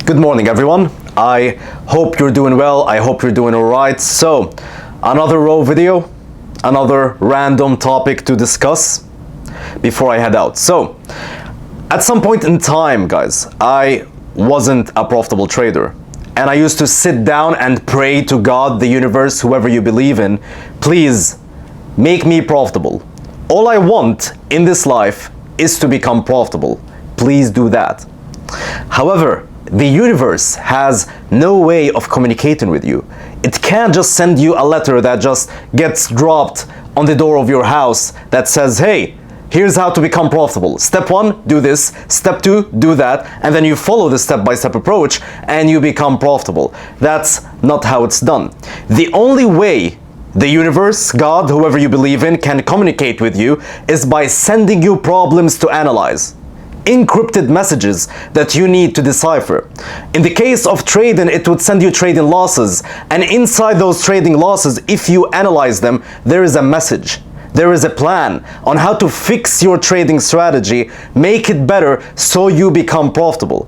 Good morning, everyone. I hope you're doing well. I hope you're doing all right. So, another raw video, another random topic to discuss before I head out. So, at some point in time, guys, I wasn't a profitable trader. And I used to sit down and pray to God, the universe, whoever you believe in, please make me profitable. All I want in this life is to become profitable. Please do that. However, the universe has no way of communicating with you. It can't just send you a letter that just gets dropped on the door of your house that says, hey, here's how to become profitable. Step 1, do this. Step 2, do that. And then you follow the step-by-step approach and you become profitable. That's not how it's done. The only way the universe, God, whoever you believe in, can communicate with you is by sending you problems to analyze. Encrypted messages that you need to decipher. In the case of trading, it would send you trading losses. And inside those trading losses, if you analyze them, there is a message. There is a plan on how to fix your trading strategy, make it better so you become profitable.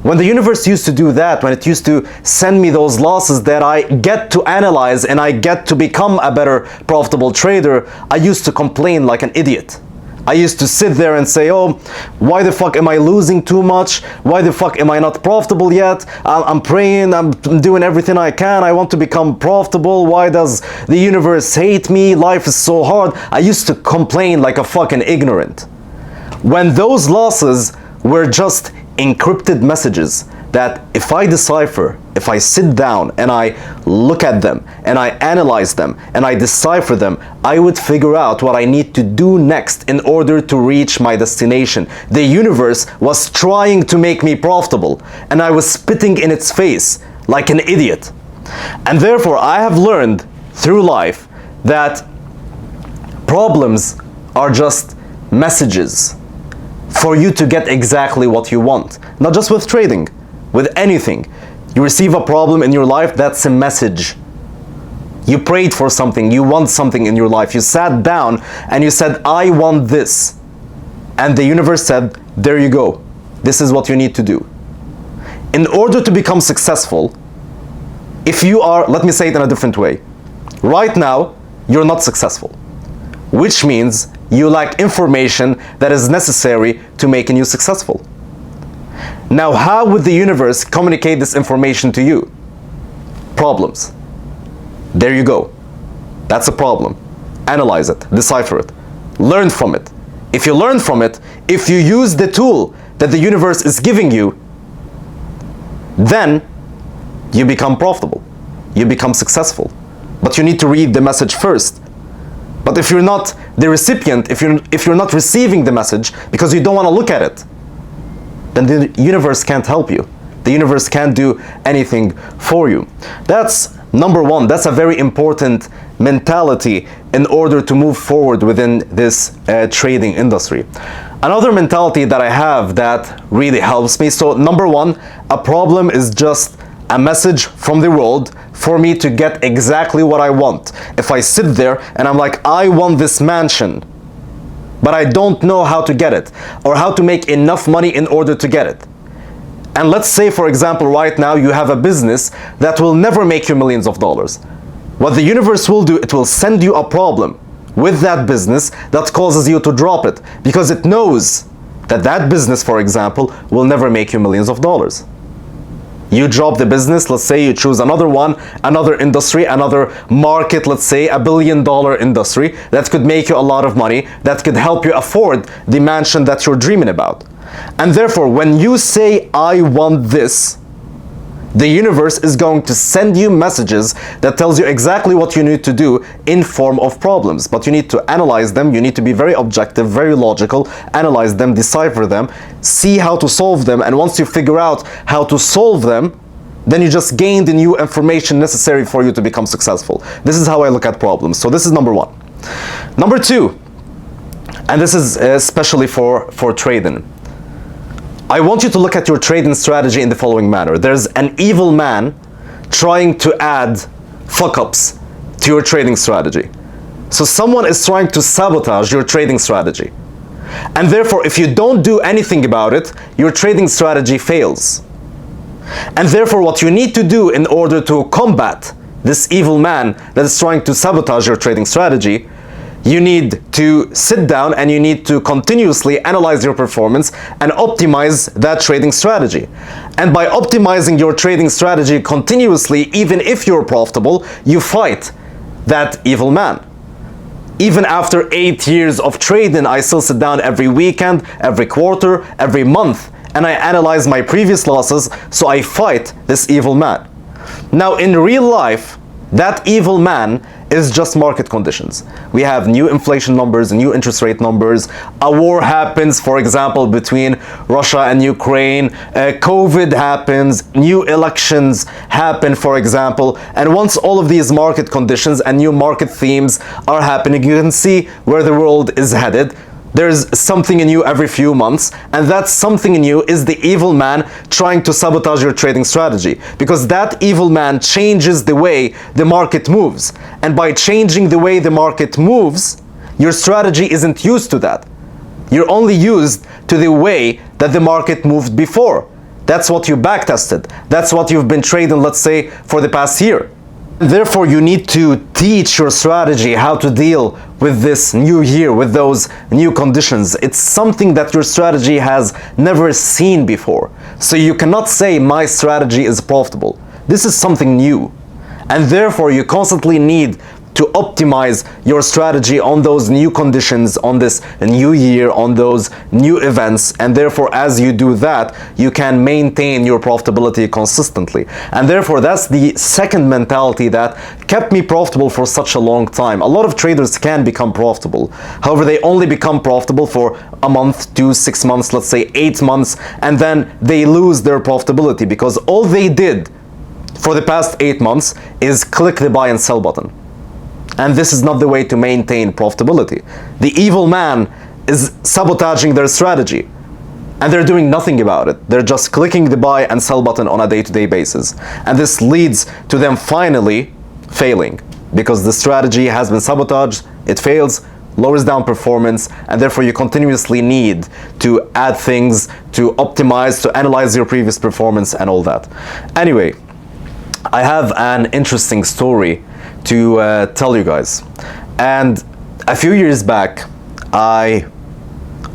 When the universe used to do that, when it used to send me those losses that I get to analyze and I get to become a better profitable trader, I used to complain like an idiot. I used to sit there and say, oh, why the fuck am I losing too much? Why the fuck am I not profitable yet? I'm praying, I'm doing everything I can. I want to become profitable. Why does the universe hate me? Life is so hard. I used to complain like a fucking ignorant. When those losses were just encrypted messages that if I decipher, if I sit down and I look at them and I analyze them and I decipher them, I would figure out what I need to do next in order to reach my destination. The universe was trying to make me profitable and I was spitting in its face like an idiot. And therefore, I have learned through life that problems are just messages for you to get exactly what you want. Not just with trading, with anything. You receive a problem in your life, that's a message. You prayed for something, you want something in your life. You sat down and you said, I want this. And the universe said, there you go. This is what you need to do. In order to become successful, if you are, let me say it in a different way. Right now, you're not successful. Which means you lack information that is necessary to making you successful. Now, how would the universe communicate this information to you? Problems. There you go. That's a problem. Analyze it, decipher it, learn from it. If you learn from it, if you use the tool that the universe is giving you, then you become profitable. You become successful. But you need to read the message first. But if you're not the recipient, if you're not receiving the message because you don't want to look at it, then the universe can't help you. The universe can't do anything for you. That's number one. That's a very important mentality in order to move forward within this trading industry. Another mentality that I have that really helps me. So number one, a problem is just a message from the world for me to get exactly what I want. If I sit there and I'm like, I want this mansion, but I don't know how to get it or how to make enough money in order to get it. And let's say, for example, right now you have a business that will never make you millions of dollars. What the universe will do, it will send you a problem with that business that causes you to drop it because it knows that that business, for example, will never make you millions of dollars. You drop the business, let's say you choose another one, another industry, another market, let's say $1 billion industry that could make you a lot of money, that could help you afford the mansion that you're dreaming about. And therefore, when you say, I want this, the universe is going to send you messages that tells you exactly what you need to do in form of problems. But you need to analyze them. You need to be very objective, very logical, analyze them, decipher them, see how to solve them. And once you figure out how to solve them, then you just gain the new information necessary for you to become successful. This is how I look at problems. So this is number one. Number two, and this is especially for trading. I want you to look at your trading strategy in the following manner. There's an evil man trying to add fuck-ups to your trading strategy. So someone is trying to sabotage your trading strategy. And therefore, if you don't do anything about it, your trading strategy fails. And therefore, what you need to do in order to combat this evil man that is trying to sabotage your trading strategy, you need to sit down and you need to continuously analyze your performance and optimize that trading strategy. And by optimizing your trading strategy continuously, even if you're profitable, you fight that evil man. Even after 8 years of trading, I still sit down every weekend, every quarter, every month, and I analyze my previous losses, so I fight this evil man. Now, in real life, that evil man is just market conditions. We have new inflation numbers, new interest rate numbers, a war happens, for example, between Russia and Ukraine, COVID happens, new elections happen, for example, and once all of these market conditions and new market themes are happening, you can see where the world is headed. There's something new every few months, and that something new is the evil man trying to sabotage your trading strategy, because that evil man changes the way the market moves, and by changing the way the market moves, your strategy isn't used to that. You're only used to the way that the market moved before. That's what you backtested. That's what you've been trading, let's say, for the past year. Therefore, you need to teach your strategy how to deal with this new year, with those new conditions. It's something that your strategy has never seen before. So you cannot say my strategy is profitable. This is something new. And therefore, you constantly need to optimize your strategy on those new conditions, on this new year, on those new events, and therefore as you do that, you can maintain your profitability consistently. And therefore that's the second mentality that kept me profitable for such a long time. A lot of traders can become profitable. However, they only become profitable for a month to 6 months, let's say 8 months, and then they lose their profitability because all they did for the past 8 months is click the buy and sell button. And this is not the way to maintain profitability. The evil man is sabotaging their strategy, and they're doing nothing about it. They're just clicking the buy and sell button on a day-to-day basis. And this leads to them finally failing, because the strategy has been sabotaged, it fails, lowers down performance, and therefore you continuously need to add things, to optimize, to analyze your previous performance and all that. Anyway, I have an interesting story to tell you guys. And a few years back, I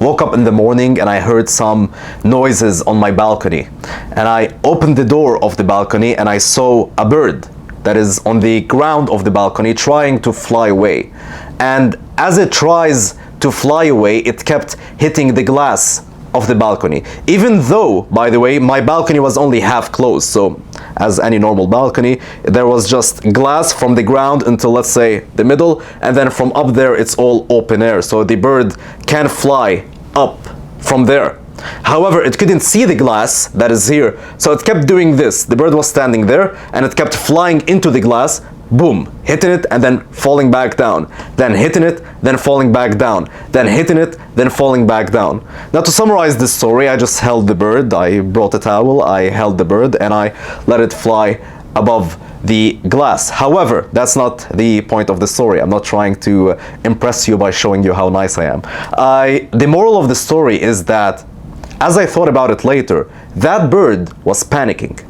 woke up in the morning and I heard some noises on my balcony. And I opened the door of the balcony and I saw a bird that is on the ground of the balcony trying to fly away. And as it tries to fly away, it kept hitting the glass of the balcony. Even though, by the way, my balcony was only half closed, so as any normal balcony, there was just glass from the ground until, let's say, the middle, and then from up there it's all open air, so the bird can fly up from there. However, it couldn't see the glass that is here, so it kept doing this. The bird was standing there and it kept flying into the glass, boom, hitting it and then falling back down, then hitting it, then falling back down, then hitting it, then falling back down. Now, to summarize this story, I just held the bird, I brought a towel, I held the bird and I let it fly above the glass. However, that's not the point of the story. I'm not trying to impress you by showing you how nice I am. The moral of the story is that, as I thought about it later, that bird was panicking.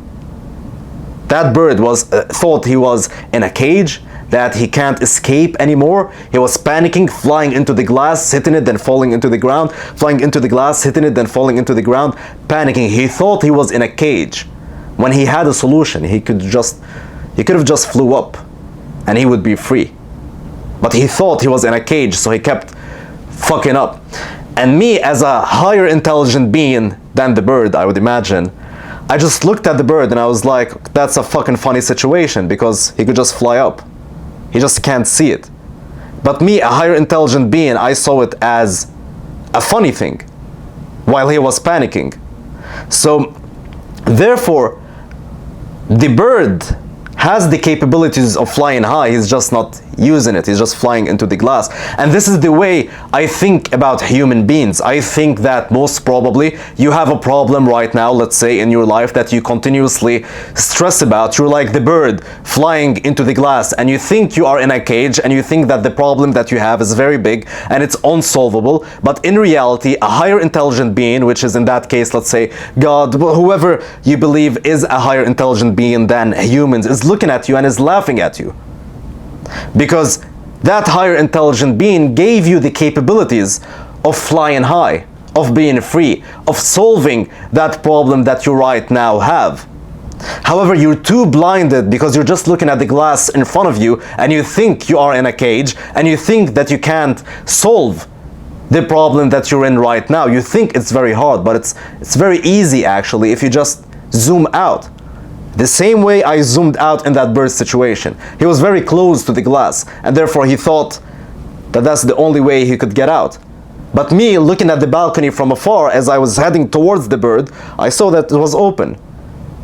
That bird was thought he was in a cage, that he can't escape anymore. He was panicking, flying into the glass, hitting it, then falling into the ground, flying into the glass, hitting it, then falling into the ground, panicking. He thought he was in a cage when he had a solution. He could have just flew up and he would be free. But he thought he was in a cage, so he kept fucking up. And me, as a higher intelligent being than the bird, I would imagine, I just looked at the bird and I was like, that's a fucking funny situation, because he could just fly up. He just can't see it. But me, a higher intelligent being, I saw it as a funny thing while he was panicking. So therefore, the bird has the capabilities of flying high, he's just not using it. He's just flying into the glass. And this is the way I think about human beings. I think that most probably you have a problem right now, let's say in your life, that you continuously stress about. You're like the bird flying into the glass, and you think you are in a cage, and you think that the problem that you have is very big and it's unsolvable. But in reality, a higher intelligent being, which is in that case, let's say God, whoever you believe is a higher intelligent being than humans, is looking at you and is laughing at you. Because that higher intelligent being gave you the capabilities of flying high, of being free, of solving that problem that you right now have. However, you're too blinded because you're just looking at the glass in front of you, and you think you are in a cage, and you think that you can't solve the problem that you're in right now. You think it's very hard, but it's very easy actually if you just zoom out. The same way I zoomed out in that bird situation. He was very close to the glass, and therefore he thought that that's the only way he could get out. But me, looking at the balcony from afar as I was heading towards the bird, I saw that it was open.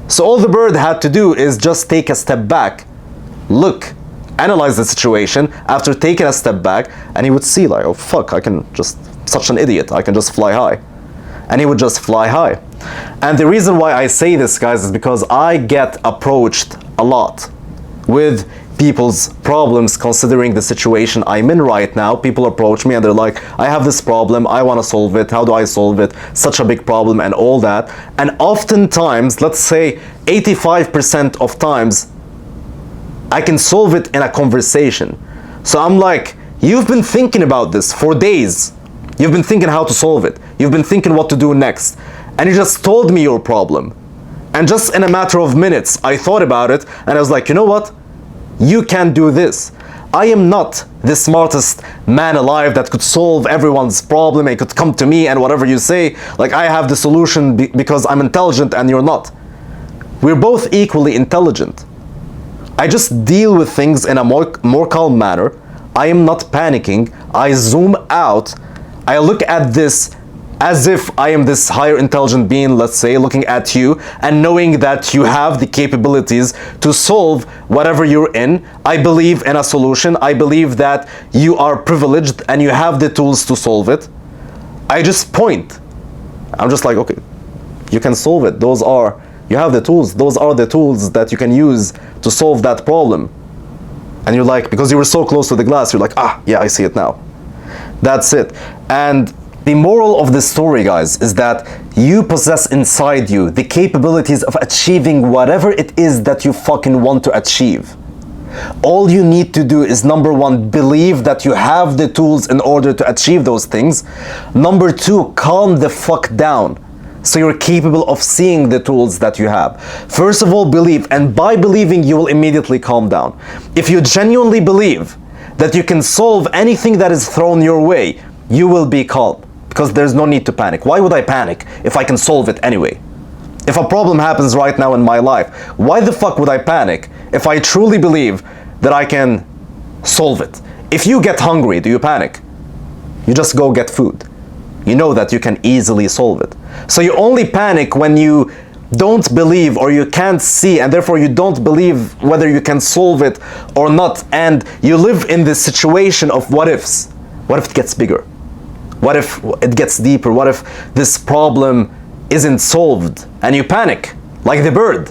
So all the bird had to do is just take a step back, look, analyze the situation after taking a step back, and he would see like, oh fuck, I can just, such an idiot, I can just fly high. And he would just fly high. And the reason why I say this, guys, is because I get approached a lot with people's problems, considering the situation I'm in right now. People approach me and they're like, I have this problem, I want to solve it, how do I solve it? Such a big problem and all that. And oftentimes, let's say 85% of times, I can solve it in a conversation. So I'm like, you've been thinking about this for days. You've been thinking how to solve it. You've been thinking what to do next. And you just told me your problem. And just in a matter of minutes, I thought about it and I was like, you know what? You can do this. I am not the smartest man alive that could solve everyone's problem and could come to me and whatever you say, like I have the solution because I'm intelligent and you're not. We're both equally intelligent. I just deal with things in a more calm manner. I am not panicking. I zoom out. I look at this as if I am this higher intelligent being, let's say, looking at you and knowing that you have the capabilities to solve whatever you're in. I believe in a solution. I believe that you are privileged and you have the tools to solve it. I just point. I'm just like, okay, you can solve it. You have the tools. Those are the tools that you can use to solve that problem. And you're like, because you were so close to the glass, you're like, ah, yeah, I see it now. That's it. And the moral of the story, guys, is that you possess inside you the capabilities of achieving whatever it is that you fucking want to achieve. All you need to do is, number one, believe that you have the tools in order to achieve those things. Number two, calm the fuck down so you're capable of seeing the tools that you have. First of all, believe, and by believing, you will immediately calm down. If you genuinely believe that you can solve anything that is thrown your way, you will be calm. Because there's no need to panic. Why would I panic if I can solve it anyway? If a problem happens right now in my life, why the fuck would I panic if I truly believe that I can solve it? If you get hungry, do you panic? You just go get food. You know that you can easily solve it. So you only panic when you don't believe or you can't see, and therefore you don't believe whether you can solve it or not, and you live in this situation of what ifs. What if it gets bigger? What if it gets deeper? What if this problem isn't solved? And you panic, like the bird.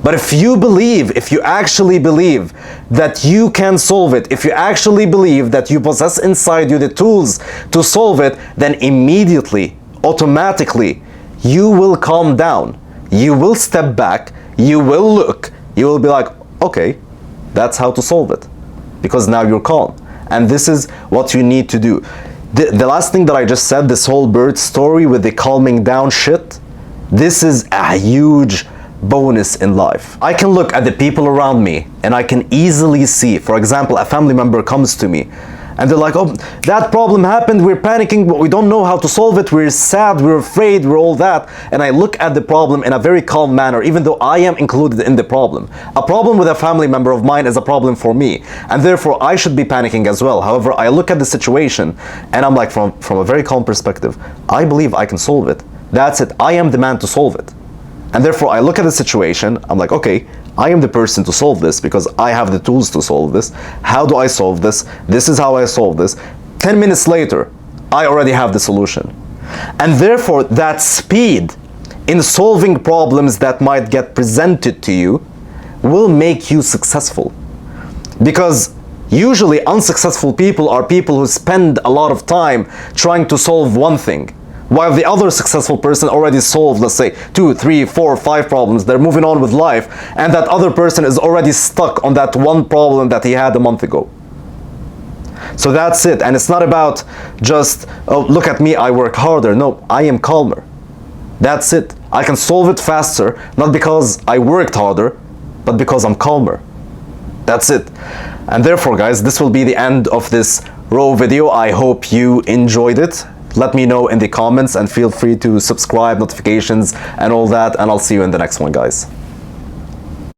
But if you believe, if you actually believe that you can solve it, if you actually believe that you possess inside you the tools to solve it, then immediately, automatically, you will calm down. You will step back, you will look, you will be like, okay, that's how to solve it. Because now you're calm. And this is what you need to do. The last thing that I just said, this whole bird story with the calming down shit, this is a huge bonus in life. I can look at the people around me and I can easily see, for example, a family member comes to me and they're like, oh, that problem happened, we're panicking, but we don't know how to solve it, we're sad, we're afraid, we're all that. And I look at the problem in a very calm manner, even though I am included in the problem. A problem with a family member of mine is a problem for me, and therefore I should be panicking as well. However, I look at the situation and I'm like, from a very calm perspective, I believe I can solve it. That's it. I am the man to solve it. And therefore I look at the situation, I'm like, okay, I am the person to solve this because I have the tools to solve this. How do I solve this? This is how I solve this. 10 minutes later, I already have the solution. And therefore, that speed in solving problems that might get presented to you will make you successful. Because usually unsuccessful people are people who spend a lot of time trying to solve one thing, while the other successful person already solved, let's say, 2, 3, 4, 5 problems. They're moving on with life, and that other person is already stuck on that one problem that he had a month ago. So that's it. And it's not about just, oh, look at me, I work harder. No, I am calmer. That's it. I can solve it faster, not because I worked harder, but because I'm calmer. That's it. And therefore, guys, this will be the end of this raw video. I hope you enjoyed it. Let me know in the comments and feel free to subscribe, notifications, and all that. And I'll see you in the next one, guys.